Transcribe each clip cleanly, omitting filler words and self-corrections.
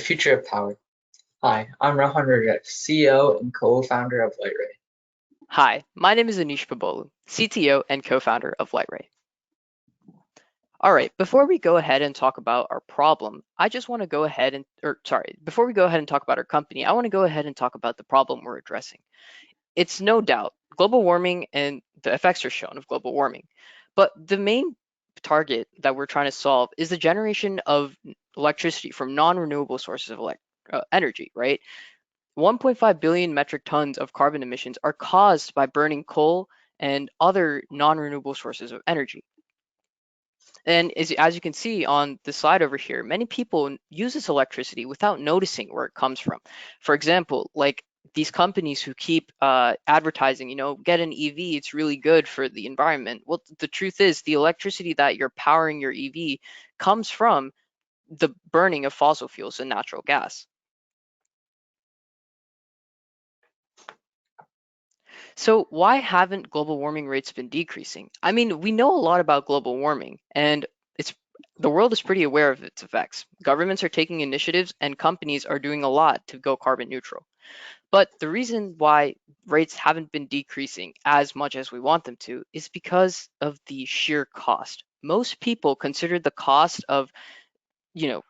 future of power. Hi, I'm Rohan Rajesh, CEO and co-founder of LightRay. Hi, my name is Anish Pabolu, CTO and co-founder of LightRay. All right, before we go ahead and talk about our problem, I just want to go ahead and, before we go ahead and talk about our company, I want to go ahead and talk about the problem we're addressing. It's no doubt global warming and the effects are shown of global warming, but the main target that we're trying to solve is the generation of electricity from non-renewable sources of energy, right? 1.5 billion metric tons of carbon emissions are caused by burning coal and other non-renewable sources of energy. And as you can see on the slide over here, many people use this electricity without noticing where it comes from. For example, like these companies who keep advertising, get an EV, it's really good for the environment. Well, the truth is the electricity that you're powering your EV comes from the burning of fossil fuels and natural gas. So why haven't global warming rates been decreasing? I mean, we know a lot about global warming, and it's the world is pretty aware of its effects. Governments are taking initiatives and companies are doing a lot to go carbon neutral. But the reason why rates haven't been decreasing as much as we want them to is because of the sheer cost. Most people consider the cost of, you know,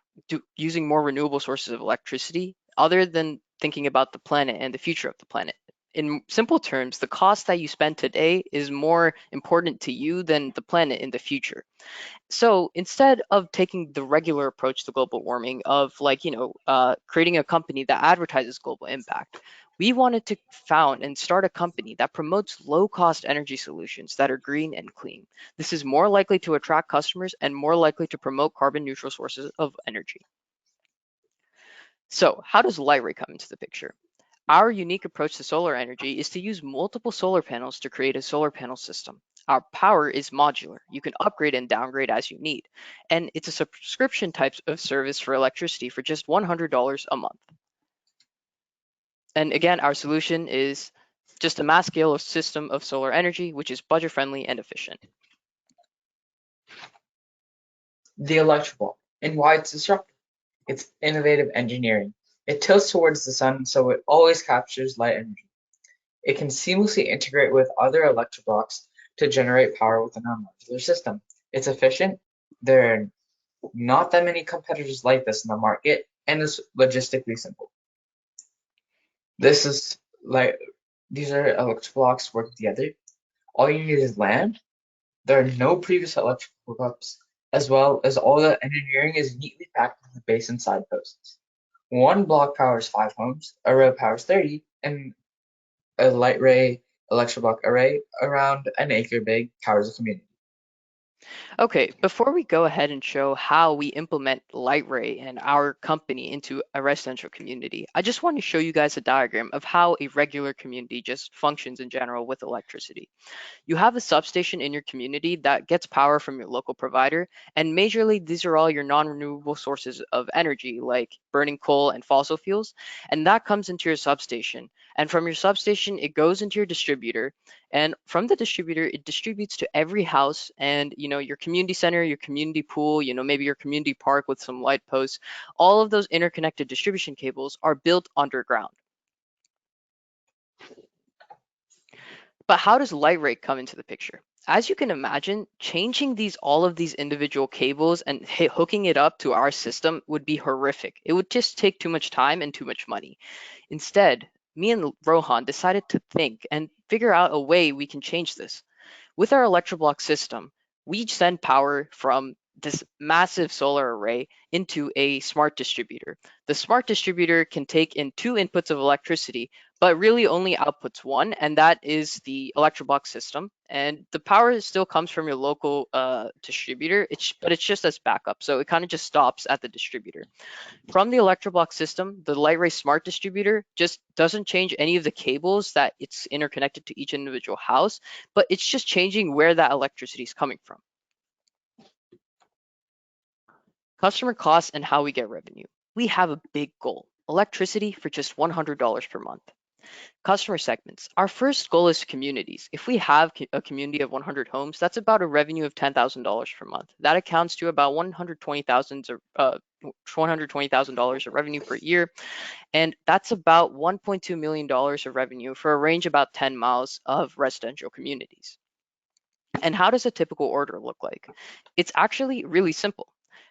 using more renewable sources of electricity other than thinking about the planet and the future of the planet. In simple terms, the cost that you spend today is more important to you than the planet in the future. So instead of taking the regular approach to global warming of creating a company that advertises global impact, we wanted to found and start a company that promotes low cost energy solutions that are green and clean. This is more likely to attract customers and more likely to promote carbon neutral sources of energy. So how does LightRay come into the picture? Our unique approach to solar energy is to use multiple solar panels to create a solar panel system. Our power is modular. You can upgrade and downgrade as you need. And it's a subscription type of service for electricity for just $100 a month. And again, our solution is just a mass scale system of solar energy, which is budget friendly and efficient. The electrical and why it's disruptive. It's innovative engineering. It tilts towards the sun so it always captures light energy. It can seamlessly integrate with other electric blocks to generate power within our modular system. It's efficient. There are not that many competitors like this in the market, and it's logistically simple. This is like these are electric blocks work together. All you need is land. There are no previous electrical hookups, as well as all the engineering is neatly packed in the base and side posts. One block powers 5 homes, a row powers 30, and a light ray electric block array around an acre big powers a community. Okay, before we go ahead and show how we implement LightRay and our company into a residential community, I just want to show you guys a diagram of how a regular community just functions in general with electricity. You have a substation in your community that gets power from your local provider, and majorly these are all your non-renewable sources of energy like burning coal and fossil fuels, and that comes into your substation. And from your substation, it goes into your distributor, and from the distributor, it distributes to every house and your community center, your community pool, maybe your community park with some light posts. All of those interconnected distribution cables are built underground. But how does light rate come into the picture? As you can imagine, changing all of these individual cables and hooking it up to our system would be horrific. It would just take too much time and too much money. Instead, me and Rohan decided to think and figure out a way we can change this. With our electroblock system, we send power from this massive solar array into a smart distributor. The smart distributor can take in two inputs of electricity, but really only outputs one, and that is the electroblock system. And the power still comes from your local distributor, but it's just as backup. So it kind of just stops at the distributor. From the electroblock system, the LightRay Smart Distributor just doesn't change any of the cables that it's interconnected to each individual house, but it's just changing where that electricity is coming from. Customer costs and how we get revenue. We have a big goal, electricity for just $100 per month. Customer segments. Our first goal is communities. If we have a community of 100 homes, that's about a revenue of $10,000 per month. That accounts to about $120,000 of revenue per year, and that's about $1.2 million of revenue for a range about 10 miles of residential communities. And how does a typical order look like? It's actually really simple.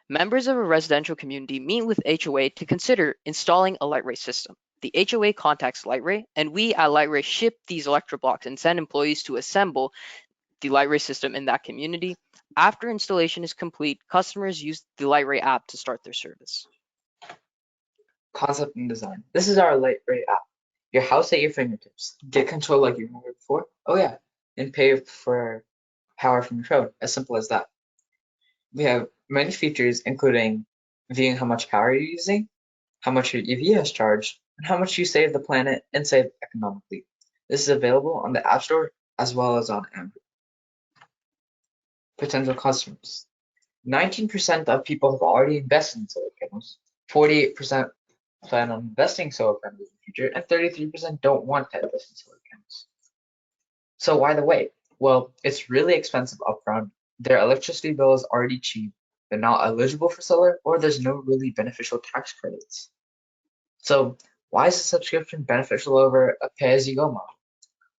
Members of a residential community meet with HOA to consider installing a light ray system. The HOA contacts Light Ray, and we at Light Ray ship these electro blocks and send employees to assemble the Light Ray system in that community. After installation is complete, customers use the Light Ray app to start their service. Concept and design. This is our lightweight app. Your house at your fingertips. Get control like you remember before. Oh yeah, and pay for power from your phone. As simple as that. We have many features, including viewing how much power you're using, how much your EV has charged, and how much you save the planet and save economically. This is available on the App Store as well as on Android. Potential customers. 19% of people have already invested in solar panels. 48% plan on investing in solar panels in the future, and 33% don't want to invest in solar panels. So why the wait? Well, it's really expensive upfront. Their electricity bill is already cheap. They're not eligible for solar, or there's no really beneficial tax credits. So why is the subscription beneficial over a pay-as-you-go model?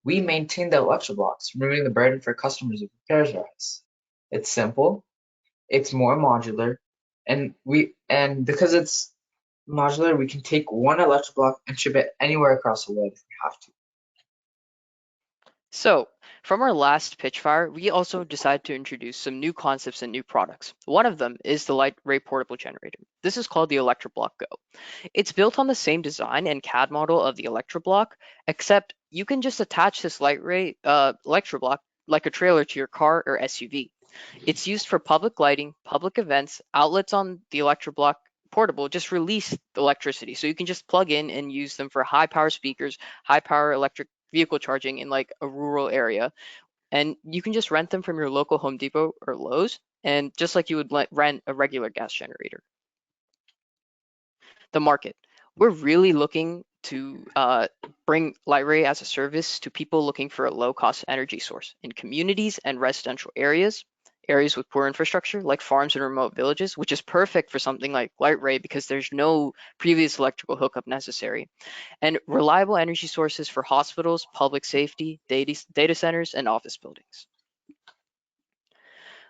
We maintain the electro blocks, removing the burden for customers if repairs rise. It's simple, it's more modular, and because it's modular, we can take one electro block and ship it anywhere across the world if we have to. So, from our last pitch fire, we also decided to introduce some new concepts and new products. One of them is the Light Ray Portable Generator. This is called the ElectroBlock Go. It's built on the same design and CAD model of the ElectroBlock, except you can just attach this Light Ray ElectroBlock like a trailer to your car or SUV. It's used for public lighting, public events, outlets on the ElectroBlock portable just release the electricity. So you can just plug in and use them for high power speakers, high power electric vehicle charging in like a rural area. And you can just rent them from your local Home Depot or Lowe's, and just like you would rent a regular gas generator. The market. We're really looking to bring Lightray as a service to people looking for a low-cost energy source in communities and residential areas, areas with poor infrastructure like farms and remote villages, which is perfect for something like Lightray because there's no previous electrical hookup necessary, and reliable energy sources for hospitals, public safety, data centers, and office buildings.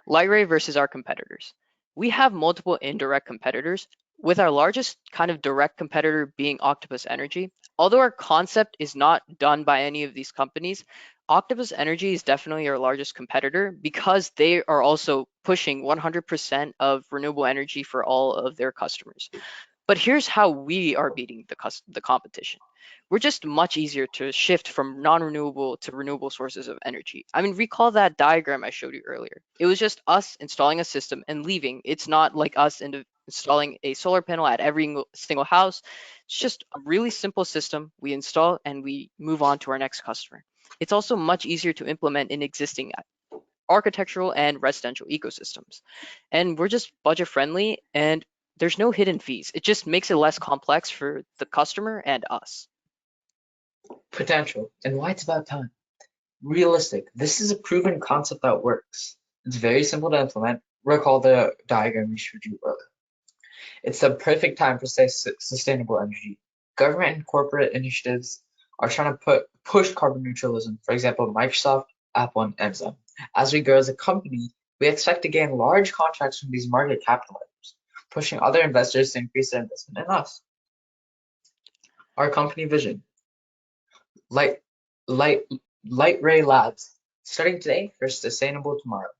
Lightray versus our competitors. We have multiple indirect competitors, with our largest kind of direct competitor being Octopus Energy. Although our concept is not done by any of these companies, Octopus Energy is definitely our largest competitor because they are also pushing 100% of renewable energy for all of their customers. But here's how we are beating the competition. We're just much easier to shift from non-renewable to renewable sources of energy. I mean, recall that diagram I showed you earlier. It was just us installing a system and leaving. It's not like us installing a solar panel at every single house. It's just a really simple system. We install and we move on to our next customer. It's also much easier to implement in existing architectural and residential ecosystems. And we're just budget friendly and there's no hidden fees. It just makes it less complex for the customer and us. Potential, and why it's about time. Realistic. This is a proven concept that works. It's very simple to implement. Recall the diagram we showed you earlier. It's the perfect time for sustainable energy. Government and corporate initiatives are trying to push carbon neutralism. For example, Microsoft, Apple, and Amazon. As we grow as a company, we expect to gain large contracts from these market capitalizers, pushing other investors to increase their investment in us. Our company vision: light, light, light ray labs. Starting today for sustainable tomorrow.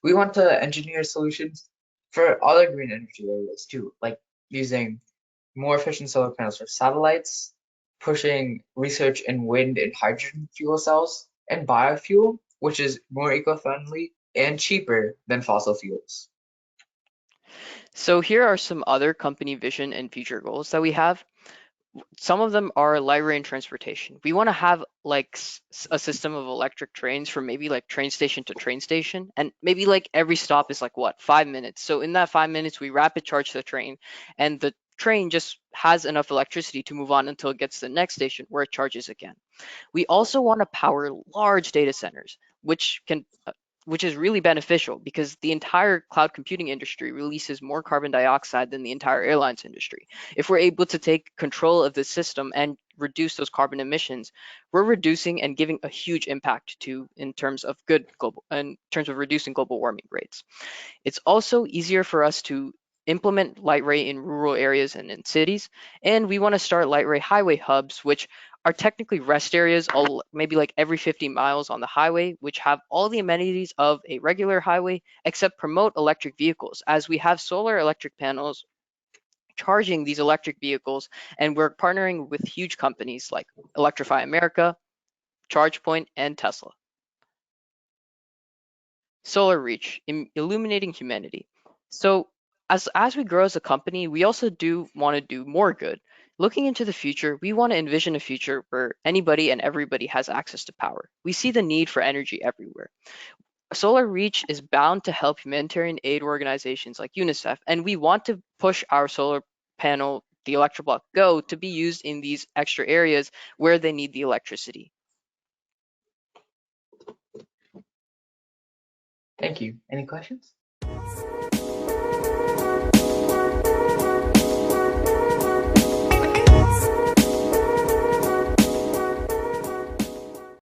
We want to engineer solutions for other green energy areas too, like using more efficient solar panels for satellites, pushing research in wind and hydrogen fuel cells, and biofuel, which is more eco-friendly and cheaper than fossil fuels. So here are some other company vision and future goals that we have. Some of them are light rail transportation. We want to have like a system of electric trains from maybe like train station to train station, and maybe like every stop is like what, 5 minutes. So in that 5 minutes, we rapid charge the train, and the train just has enough electricity to move on until it gets to the next station where it charges again. We also want to power large data centers, which is really beneficial because the entire cloud computing industry releases more carbon dioxide than the entire airlines industry. If we're able to take control of the system and reduce those carbon emissions, we're reducing and giving a huge impact to in terms of reducing global warming rates. It's also easier for us to implement light ray in rural areas and in cities. And we want to start light ray highway hubs, which are technically rest areas, all maybe like every 50 miles on the highway, which have all the amenities of a regular highway, except promote electric vehicles, as we have solar electric panels charging these electric vehicles, and we're partnering with huge companies like Electrify America, ChargePoint, and Tesla. Solar Reach, illuminating humanity. So as we grow as a company, we also do want to do more good. Looking into the future, we want to envision a future where anybody and everybody has access to power. We see the need for energy everywhere. Solar Reach is bound to help humanitarian aid organizations like UNICEF, and we want to push our solar panel, the Electroblock Go, to be used in these extra areas where they need the electricity. Thank you. Any questions?